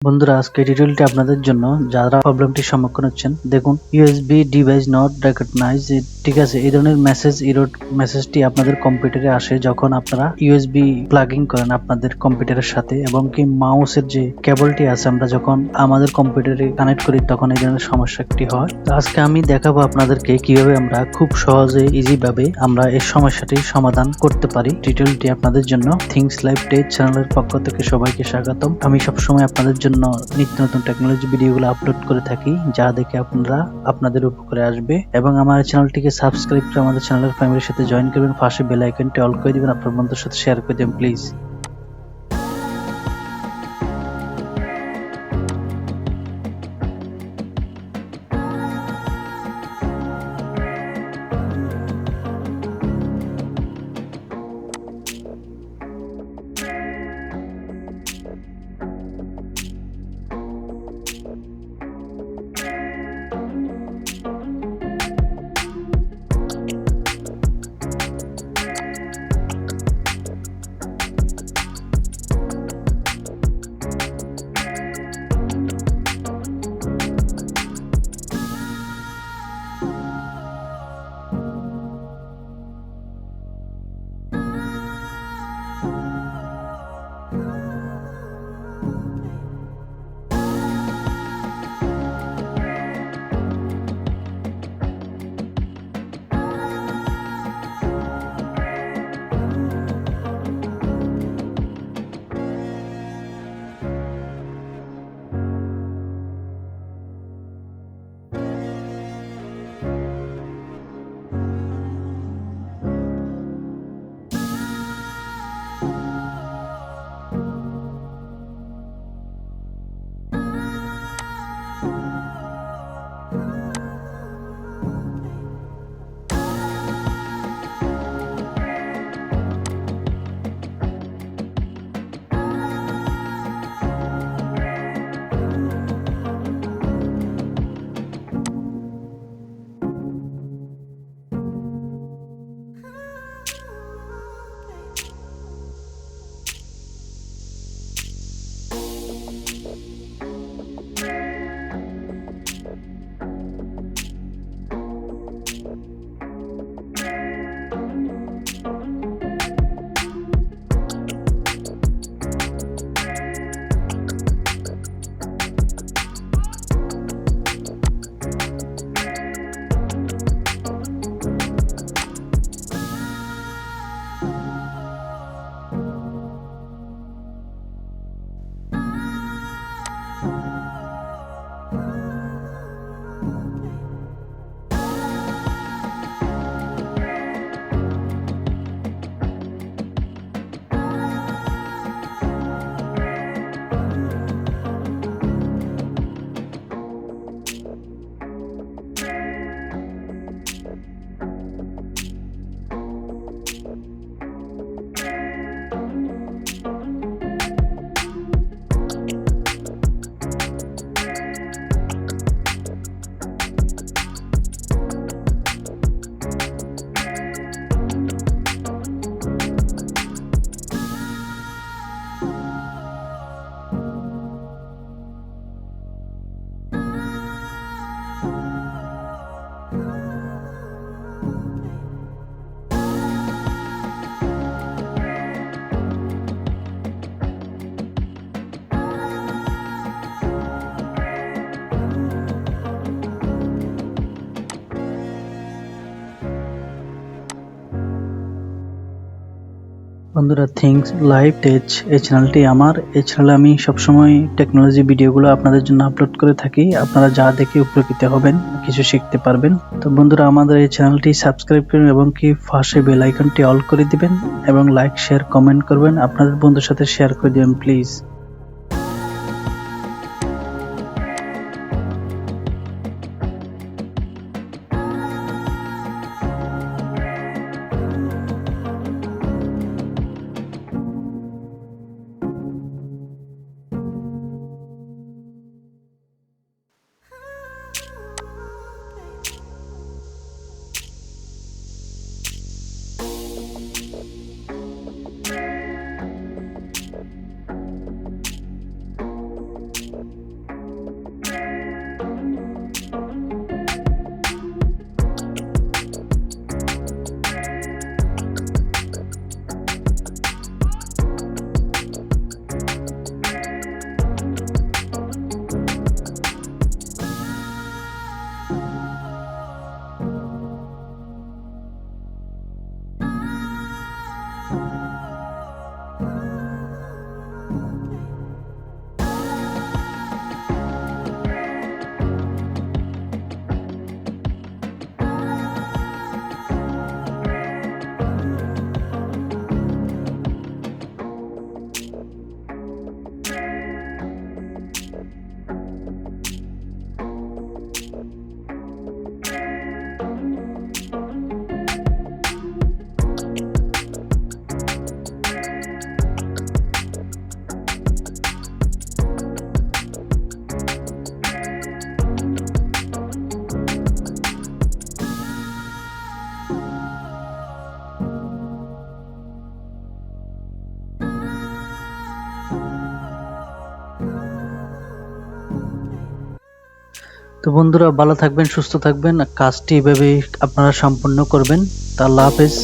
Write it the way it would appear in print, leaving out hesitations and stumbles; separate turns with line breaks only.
বন্ধুরা, আজকে টিউটোরিয়ালটি আপনাদের জন্য যারা প্রবলেমটির সম্মুখীন হচ্ছেন। দেখুন, ইউএসবি ডিভাইস নট রেকগনাইজ, ঠিক আছে, এই ধরনের মেসেজটি আপনাদের কম্পিউটারে আসে যখন আপনারা ইউএসবি প্লাগিং করেন আপনাদের কম্পিউটারের সাথে, এবং কি মাউসের যে কেবলটি আছে আমরা যখন আমাদের কম্পিউটারে কানেক্ট করি তখন এই ধরনের সমস্যাটি হয়। তো আজকে আমি দেখাবো আপনাদেরকে কিভাবে আমরা খুব সহজে ইজি ভাবে আমরা এই সমস্যাটির সমাধান করতে পারি। টিউটোরিয়ালটি আপনাদের জন্য থিংস লাইভ টেক চ্যানেলের পক্ষ থেকে সবাইকে স্বাগতম। আমি সবসময় আপনাদের জন্য নিত্য নতুন টেকনোলজি ভিডিওগুলো আপলোড করে থাকি, যা দেখে আপনারা আপনাদের উপকারে আসবে। এবং আমার চ্যানেলটিকে সাবস্ক্রাইব করে আমাদের চ্যানেলের ফ্যামিলির সাথে জয়েন করবেন, পাশে বেল আইকনটি অল করে দিবেন, আপনার বন্ধুদের সাথে শেয়ার করে দিবেন প্লিজ। বন্ধুরা, থিংস লাইভ টেচ এই চ্যানেলটি আমার। এই চ্যানেলে আমি সবসময় টেকনোলজি ভিডিওগুলো আপনাদের জন্য আপলোড করে থাকি। আপনারা যা দেখে উপকৃত হবেন, কিছু শিখতে পারবেন। তো বন্ধুরা, আমাদের এই চ্যানেলটি সাবস্ক্রাইব করুন এবং কি পাশে বেল আইকনটি অল করে দিবেন, এবং লাইক শেয়ার কমেন্ট করবেন, আপনাদের বন্ধুর সাথে শেয়ার করে দিবেন প্লিজ। তো বন্ধুরা ভালো থাকবেন, সুস্থ থাকবেন, কাজটি এভাবেই আপনারা সম্পূর্ণ করবেন। তা আল্লাহ হাফেজ।